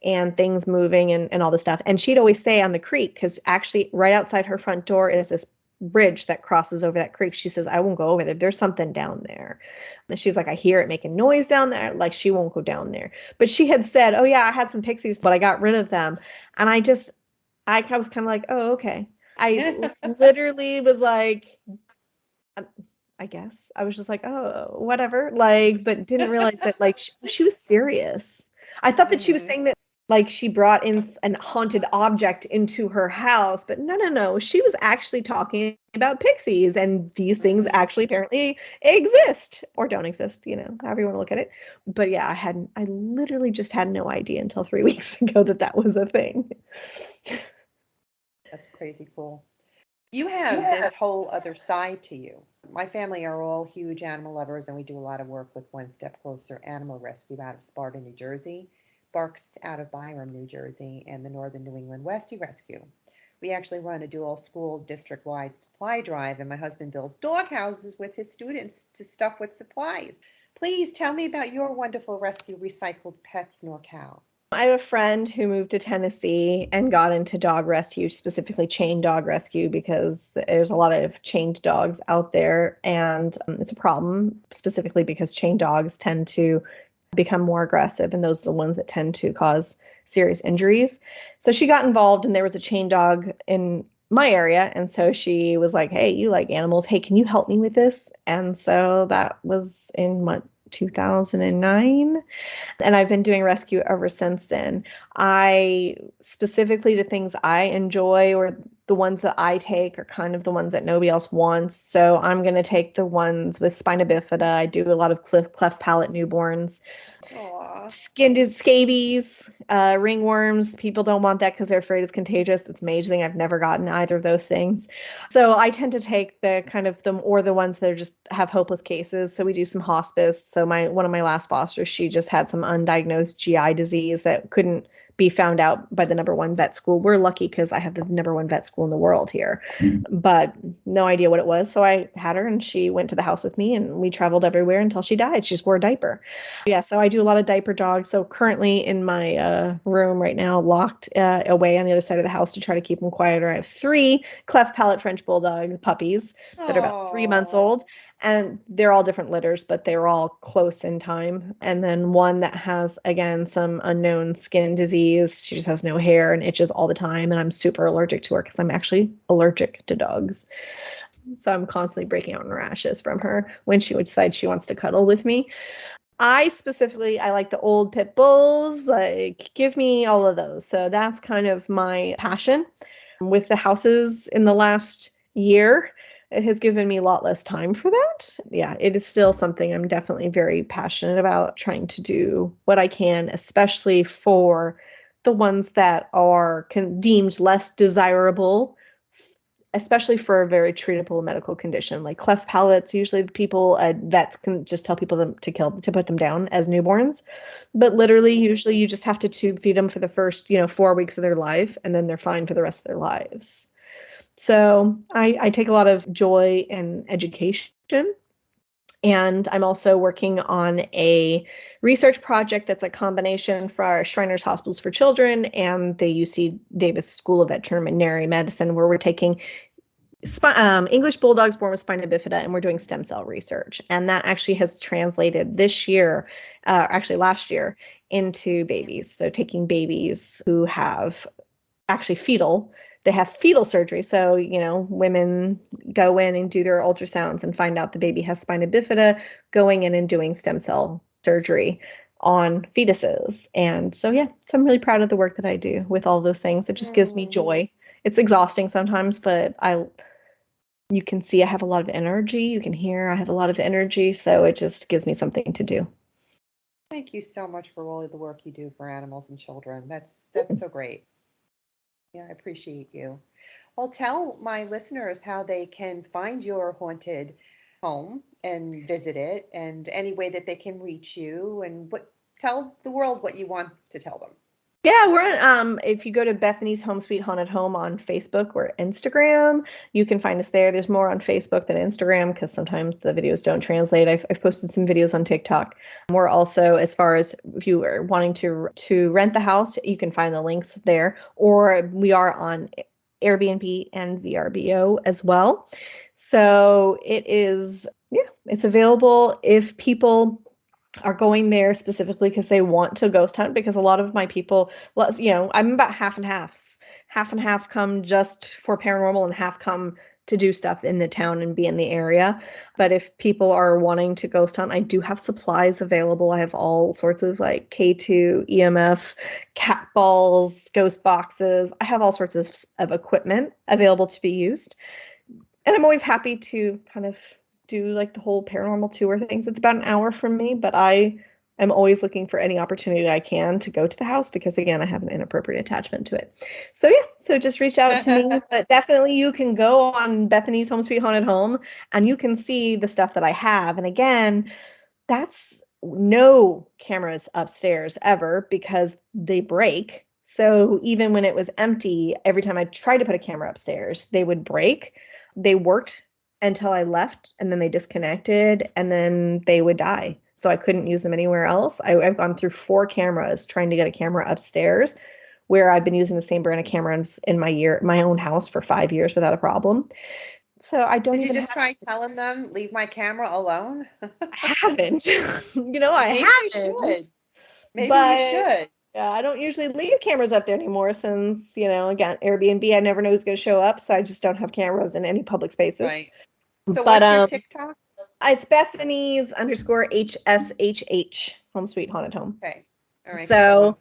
and things moving and all this stuff. And she'd always say on the creek, because actually right outside her front door is this bridge that crosses over that creek. She says, I won't go over there. There's something down there. And she's like, I hear it making noise down there. She won't go down there. But she had said, oh yeah, I had some pixies, but I got rid of them. And I was kind of like, oh, okay. I literally was like, I guess I was just like, oh, whatever. But didn't realize that she was serious. I thought that she was saying that she brought in an haunted object into her house, but no. She was actually talking about pixies, and these things actually apparently exist or don't exist, however you want to look at it. But yeah, I literally just had no idea until 3 weeks ago that was a thing. That's crazy cool. You have this whole other side to you. My family are all huge animal lovers, and we do a lot of work with One Step Closer Animal Rescue out of Sparta, New Jersey, Barks out of Byram, New Jersey, and the Northern New England Westie Rescue. We actually run a dual school district-wide supply drive, and my husband builds dog houses with his students to stuff with supplies. Please tell me about your wonderful rescue Recycled Pets NorCal. I have a friend who moved to Tennessee and got into dog rescue, specifically chained dog rescue, because there's a lot of chained dogs out there. And it's a problem, specifically because chained dogs tend to become more aggressive, and those are the ones that tend to cause serious injuries. So she got involved, and there was a chained dog in my area. And so she was like, hey, you like animals. Hey, can you help me with this? And so that was in 2009. And I've been doing rescue ever since then. Specifically the things I enjoy or the ones that I take are kind of the ones that nobody else wants. So I'm going to take the ones with spina bifida. I do a lot of cleft palate newborns. Aww. Skinned scabies, ringworms. People don't want that because they're afraid it's contagious. It's amazing. I've never gotten either of those things. So I tend to take the kind of them or the ones that are just have hopeless cases. So we do some hospice. So one of my last fosters, she just had some undiagnosed GI disease that couldn't be found out by the #1 vet school. We're lucky because I have the #1 vet school in the world here, but no idea what it was. So I had her and she went to the house with me and we traveled everywhere until she died. She just wore a diaper. Yeah, so I do a lot of diaper dogs. So currently in my room right now, locked away on the other side of the house to try to keep them quieter, I have 3 cleft palate French bulldog puppies that are about 3 months old. And they're all different litters, but they're all close in time. And then one that has, again, some unknown skin disease. She just has no hair and itches all the time. And I'm super allergic to her because I'm actually allergic to dogs. So I'm constantly breaking out in rashes from her when she would decide she wants to cuddle with me. I like the old pit bulls, like give me all of those. So that's kind of my passion. With the houses in the last year, it has given me a lot less time for that. Yeah, it is still something I'm definitely very passionate about, trying to do what I can, especially for the ones that are deemed less desirable, especially for a very treatable medical condition like cleft palates. Usually vets can just tell people to put them down as newborns, but literally usually you just have to tube feed them for the first 4 weeks of their life, and then they're fine for the rest of their lives. So I take a lot of joy in education, and I'm also working on a research project that's a combination for our Shriners Hospitals for Children and the UC Davis School of Veterinary Medicine, where we're taking English bulldogs born with spina bifida, and we're doing stem cell research. And that actually has translated this year, actually last year, into babies. So taking babies who have actually they have fetal surgery. So, women go in and do their ultrasounds and find out the baby has spina bifida, going in and doing stem cell surgery on fetuses. And so, so I'm really proud of the work that I do with all those things. It just gives me joy. It's exhausting sometimes, but you can see I have a lot of energy. You can hear I have a lot of energy. So it just gives me something to do. Thank you so much for all of the work you do for animals and children. That's so great. Yeah, I appreciate you. Well, tell my listeners how they can find your haunted home and visit it, and any way that they can reach you, and tell the world what you want to tell them. Yeah, we're on, if you go to Bethany's Home Sweet Haunted Home on Facebook or Instagram, you can find us there. There's more on Facebook than Instagram because sometimes the videos don't translate. I've posted some videos on TikTok. We're also, as far as if you are wanting to rent the house, you can find the links there. Or we are on AirBNB and VRBO as well. So it is, it's available if people are going there specifically because they want to ghost hunt, because a lot of my people, I'm about half and half come just for paranormal and half come to do stuff in the town and be in the area. But if people are wanting to ghost hunt, I do have supplies available. I have all sorts of like K2, EMF, cat balls, ghost boxes. I have all sorts of equipment available to be used. And I'm always happy to kind of do like the whole paranormal tour things. It's about an hour from me, but I I'm always looking for any opportunity I can to go to the house because, again, I have an inappropriate attachment to it. So, yeah, so just reach out to me. But definitely you can go on Bethany's Home Sweet Haunted Home and you can see the stuff that I have. And again, that's no cameras upstairs ever because they break. So even when it was empty, every time I tried to put a camera upstairs, they would break. They worked until I left and then they disconnected and then they would die. So I couldn't use them anywhere else. I've gone through 4 cameras trying to get a camera upstairs where I've been using the same brand of cameras in my own house for 5 years without a problem. So I don't Did even you just try telling them, leave my camera alone? I haven't. I Maybe haven't. you should. Maybe but, you should. Yeah, I don't usually leave cameras up there anymore since, again, Airbnb, I never know who's going to show up. So I just don't have cameras in any public spaces. Right. So but, what's your TikTok? It's Bethany's _HSHH, Home Sweet Haunted Home. Okay. All right. So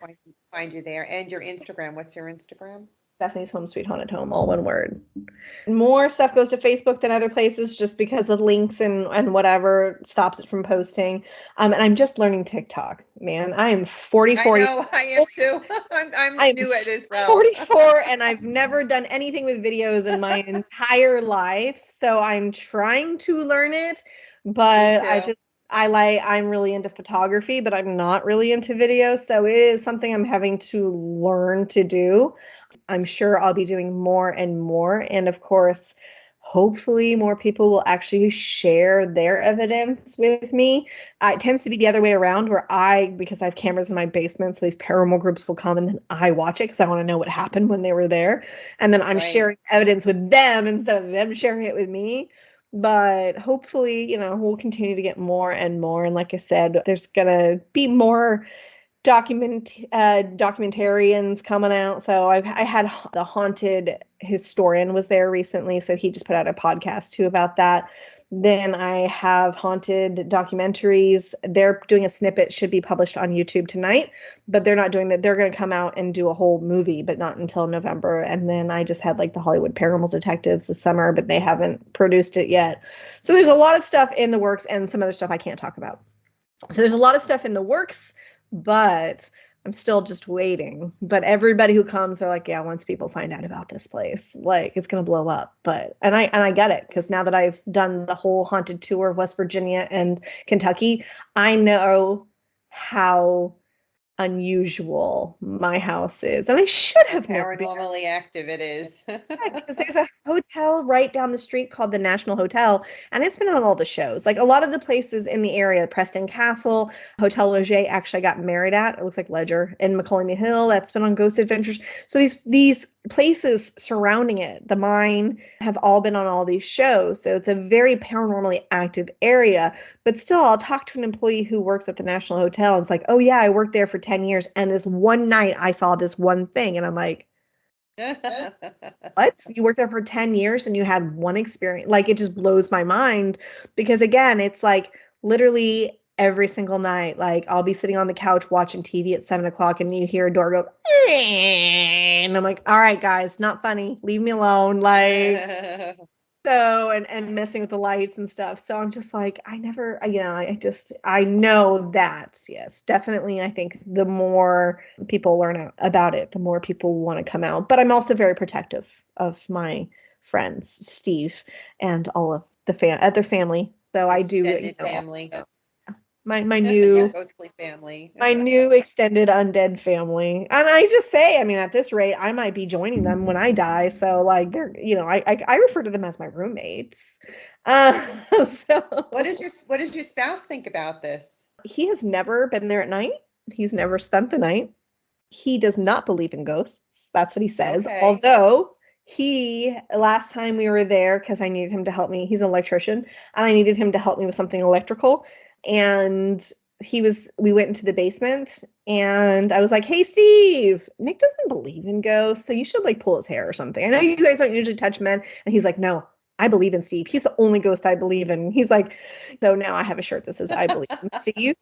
find you there. And your Instagram. What's your Instagram? Bethany's Home Sweet Haunted Home, all one word. More stuff goes to Facebook than other places just because the links and whatever stops it from posting. And I'm just learning TikTok, man. I am 44. I know, I am too. I'm new at it as well. 44 and I've never done anything with videos in my entire life. So I'm trying to learn it, but I'm really into photography, but I'm not really into video. So it is something I'm having to learn to do. I'm sure I'll be doing more and more. And of course, hopefully more people will actually share their evidence with me. It tends to be the other way around where because I have cameras in my basement, so these paranormal groups will come and then I watch it because I want to know what happened when they were there. And then I'm sharing evidence with them instead of them sharing it with me. But hopefully, we'll continue to get more and more. And like I said, there's going to be more documentarians coming out. So I had the haunted historian was there recently, so he just put out a podcast too about that. Then I have haunted documentaries. They're doing a snippet, should be published on YouTube tonight, but they're not doing that. They're going to come out and do a whole movie, but not until November. And then I just had like the Hollywood Paranormal Detectives this summer, but they haven't produced it yet. So there's a lot of stuff in the works and some other stuff I can't talk about. So there's a lot of stuff in the works, but I'm still just waiting. But everybody who comes, they're like, yeah, once people find out about this place, like it's going to blow up. And I get it, because now that I've done the whole haunted tour of West Virginia and Kentucky, I know how unusual my house is. And I should have paranormally active it is. Because there's a hotel right down the street called the National Hotel, and it's been on all the shows. Like a lot of the places in the area, Preston Castle, Hotel Leger, actually I got married at. It looks like Ledger in McCullough Hill. That's been on Ghost Adventures. So these places surrounding it, the mine, have all been on all these shows. So it's a very paranormally active area. But still, I'll talk to an employee who works at the National Hotel and it's like, oh yeah, I worked there for 10 years. And this one night I saw this one thing. And I'm like, what? You worked there for 10 years and you had one experience? Like, it just blows my mind. Because again, it's like literally every single night, like I'll be sitting on the couch watching TV at 7:00 and you hear a door go, and I'm like, all right, guys, not funny. Leave me alone. Like, so, and messing with the lights and stuff. So I'm just like, I know that, yes, definitely. I think the more people learn about it, the more people want to come out. But I'm also very protective of my friends, Steve, and all of the other family. So I do. Family. My new ghostly family, my new extended undead family. And I just say, I mean, at this rate, I might be joining them when I die. So like they're, I refer to them as my roommates. So what does your spouse think about this? He has never been there at night. He's never spent the night. He does not believe in ghosts. That's what he says. Okay. Although last time we were there, because I needed him to help me, he's an electrician, and I needed him to help me with something electrical. And we went into the basement and I was like, hey, Steve, Nick doesn't believe in ghosts, so you should like pull his hair or something. I know you guys don't usually touch men. And he's like, no, I believe in Steve. He's the only ghost I believe in. He's like, so now I have a shirt that says I believe in Steve.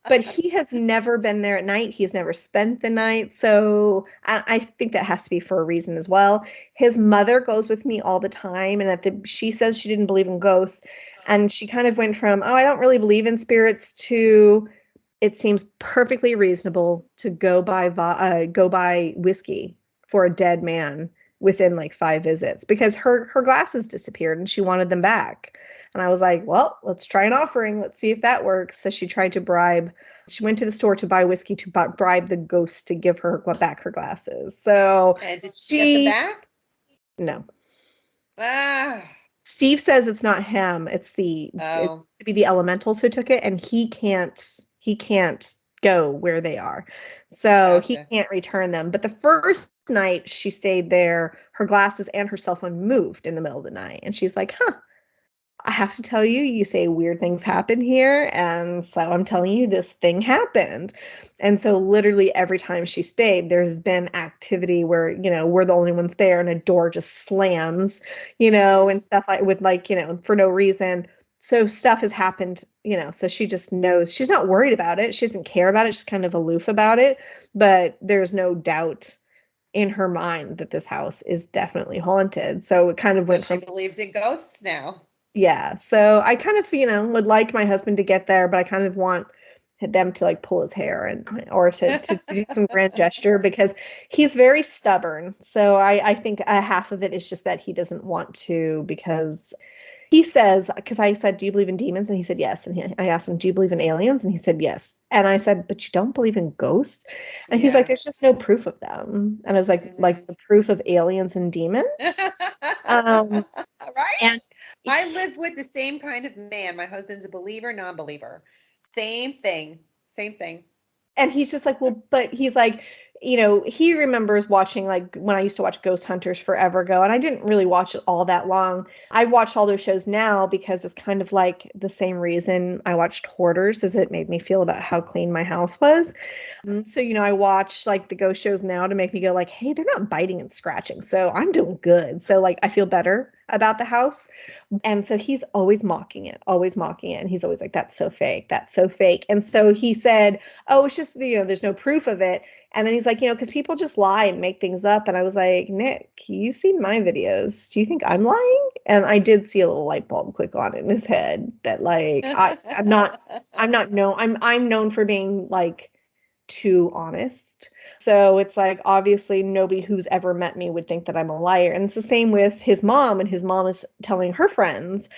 But he has never been there at night. He's never spent the night. So I think that has to be for a reason as well. His mother goes with me all the time. And she says she didn't believe in ghosts. And she kind of went from, oh, I don't really believe in spirits to, it seems perfectly reasonable to go buy whiskey for a dead man within like 5 visits, because her glasses disappeared and she wanted them back. And I was like, well, let's try an offering. Let's see if that works. So she went to the store to buy whiskey to bribe the ghost to give her back her glasses. So And did she get them back? No. Ah. Steve says it's not him. It's to be the elementals who took it, and he can't go where they are. So he can't return them. But the first night she stayed there, her glasses and her cell phone moved in the middle of the night. And she's like, I have to tell you, you say weird things happen here. And so I'm telling you, this thing happened. And so literally every time she stayed, there's been activity where, we're the only ones there and a door just slams, and stuff with for no reason. So stuff has happened, so she just knows. She's not worried about it. She doesn't care about it. She's kind of aloof about it. But there's no doubt in her mind that this house is definitely haunted. So it kind of went from... She believes in ghosts now. Yeah. So I kind of, would like my husband to get there, but I kind of want them to like pull his hair or to do some grand gesture, because he's very stubborn. So I think half of it is just that he doesn't want to, because he says, because I said, do you believe in demons? And he said, yes. And I asked him, do you believe in aliens? And he said, yes. And I said, but you don't believe in ghosts? And he's like, there's just no proof of them. And I was like, like the proof of aliens and demons? Right? And I live with the same kind of man. My husband's a believer, non-believer. Same thing. And he's just like, well, but he's like, he remembers watching, like when I used to watch Ghost Hunters forever ago, and I didn't really watch it all that long. I've watched all those shows now because it's kind of like the same reason I watched Hoarders, as it made me feel about how clean my house was. So, I watch like the ghost shows now to make me go like, hey, they're not biting and scratching. So I'm doing good. So like, I feel better about the house. And so he's always mocking it. And he's always like, that's so fake. And so he said, oh, it's just, there's no proof of it. And then he's like, because people just lie and make things up. And I was like, Nick, you've seen my videos. Do you think I'm lying? And I did see a little light bulb click on in his head that like, I'm known for being like too honest. So it's like, obviously nobody who's ever met me would think that I'm a liar. And it's the same with his mom, and his mom is telling her friends,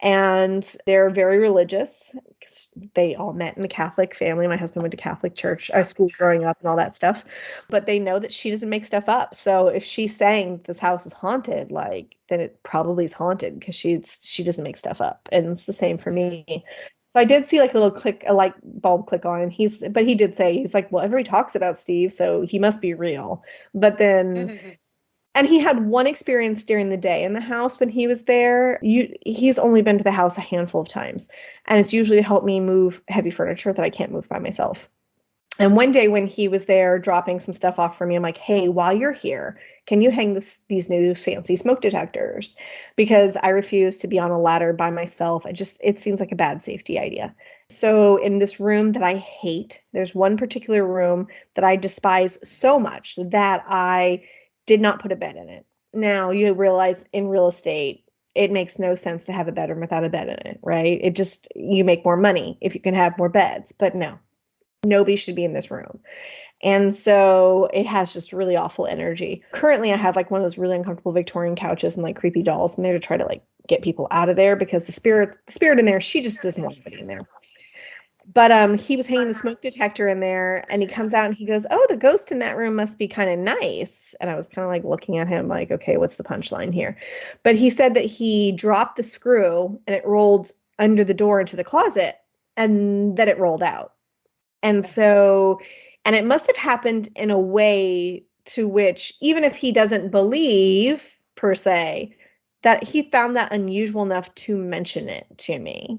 and they're very religious because they all met in a Catholic family. My husband went to Catholic school growing up and all that stuff, but they know that she doesn't make stuff up. So if she's saying this house is haunted, like, then it probably is haunted because she doesn't make stuff up. And it's the same for me. So I did see like a light bulb click on, and but he did say, he's like, well, everybody talks about Steve, so he must be real. But then, and he had one experience during the day in the house when he was there. He's only been to the house a handful of times, and it's usually to help me move heavy furniture that I can't move by myself. And one day when he was there dropping some stuff off for me, I'm like, hey, while you're here, can you hang these new fancy smoke detectors? Because I refuse to be on a ladder by myself. It seems like a bad safety idea. So in this room that I hate, there's one particular room that I despise so much that I did not put a bed in it. Now you realize in real estate, it makes no sense to have a bedroom without a bed in it, right? You make more money if you can have more beds, but no. Nobody should be in this room. And so it has just really awful energy. Currently, I have like one of those really uncomfortable Victorian couches and like creepy dolls in there to try to like get people out of there, because the spirit in there, she just doesn't want anybody in there. But he was hanging the smoke detector in there, and he comes out and he goes, oh, the ghost in that room must be kind of nice. And I was kind of like looking at him like, okay, what's the punchline here? But he said that he dropped the screw and it rolled under the door into the closet, and that it rolled out. And so, and it must have happened in a way to which, even if he doesn't believe per se, that he found that unusual enough to mention it to me.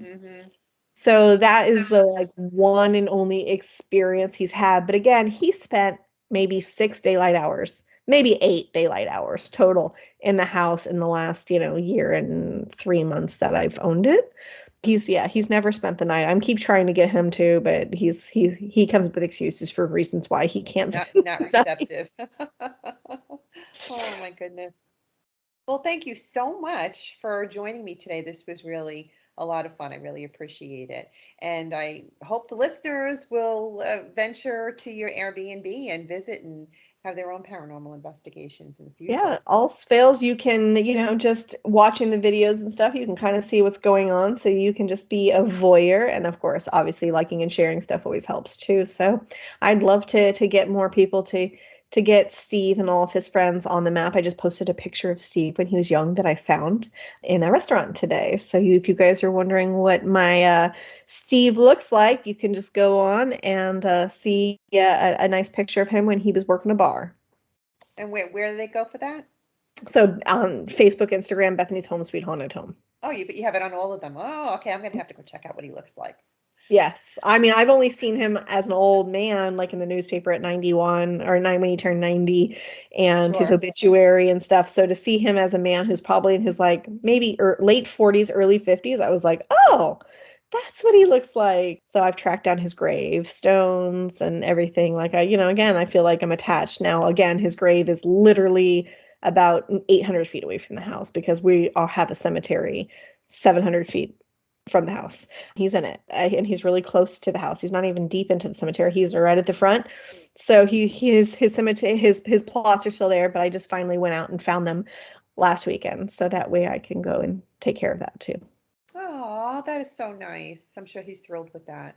So that is the like one and only experience he's had. But again, he spent maybe 6 daylight hours, maybe 8 daylight hours total in the house in the last, year and 3 months that I've owned it. He's never spent the night. I'm keep trying to get him to, but he comes up with excuses for reasons why he can't. Not receptive. Oh my goodness. Well, thank you so much for joining me today. This was really a lot of fun. I really appreciate it. And I hope the listeners will venture to your Airbnb and visit and have their own paranormal investigations in the future. Yeah, all fails, you can, just watching the videos and stuff, you can kind of see what's going on. So you can just be a voyeur. And of course, obviously liking and sharing stuff always helps too. So I'd love to get more people to get Steve and all of his friends on the map. I just posted a picture of Steve when he was young that I found in a restaurant today. So if you guys are wondering what my Steve looks like, you can just go on and see a nice picture of him when he was working a bar. And where do they go for that? So on Facebook, Instagram, Bethany's Home Sweet Haunted Home. Oh, but you have it on all of them. Oh, okay. I'm going to have to go check out what he looks like. Yes. I mean, I've only seen him as an old man, like in the newspaper at 91 or 9 when he turned 90 and his obituary and stuff. So to see him as a man who's probably in his like maybe late 40s, early 50s, I was like, oh, that's what he looks like. So I've tracked down his gravestones and everything. Like again, I feel like I'm attached. Now, again, his grave is literally about 800 feet away from the house because we all have a cemetery 700 feet from the house. He's in it, and he's really close to the house. He's not even deep into the cemetery. He's right at the front. So his cemetery, his plots are still there, but I just finally went out and found them last weekend. So that way I can go and take care of that too. Oh, that is so nice. I'm sure he's thrilled with that.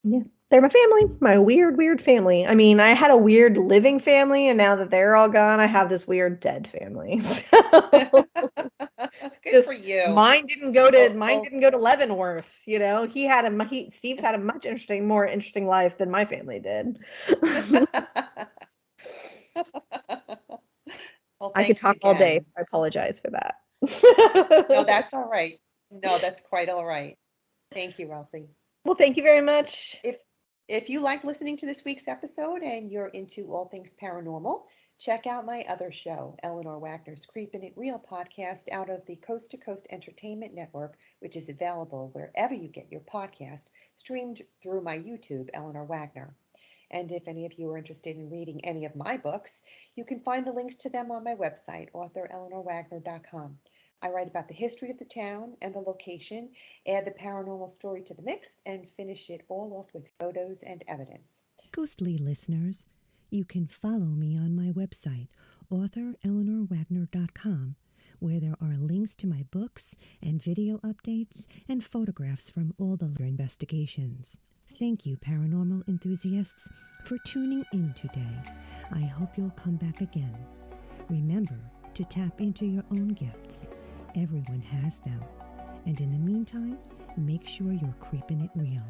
Yeah, they're my family, my weird family. I mean, I had a weird living family, and now that they're all gone, I have this weird dead family. So Good for you. Mine didn't go to Leavenworth. Steve's had a much more interesting life than my family did. Well, I could talk all day, so I apologize for that. No, that's all right. No, that's quite all right. Thank you, Elsie. Well, thank you very much. If you like listening to this week's episode and you're into all things paranormal, check out my other show, Eleanor Wagner's Creepin' It Real podcast, out of the Coast to Coast Entertainment Network, which is available wherever you get your podcast, streamed through my YouTube, Eleanor Wagner. And if any of you are interested in reading any of my books, you can find the links to them on my website, authoreleanorwagner.com. I write about the history of the town and the location, add the paranormal story to the mix, and finish it all off with photos and evidence. Ghostly listeners, you can follow me on my website, authoreleanorwagner.com, where there are links to my books and video updates and photographs from all the investigations. Thank you, paranormal enthusiasts, for tuning in today. I hope you'll come back again. Remember to tap into your own gifts. Everyone has them. And in the meantime, make sure you're creeping it real.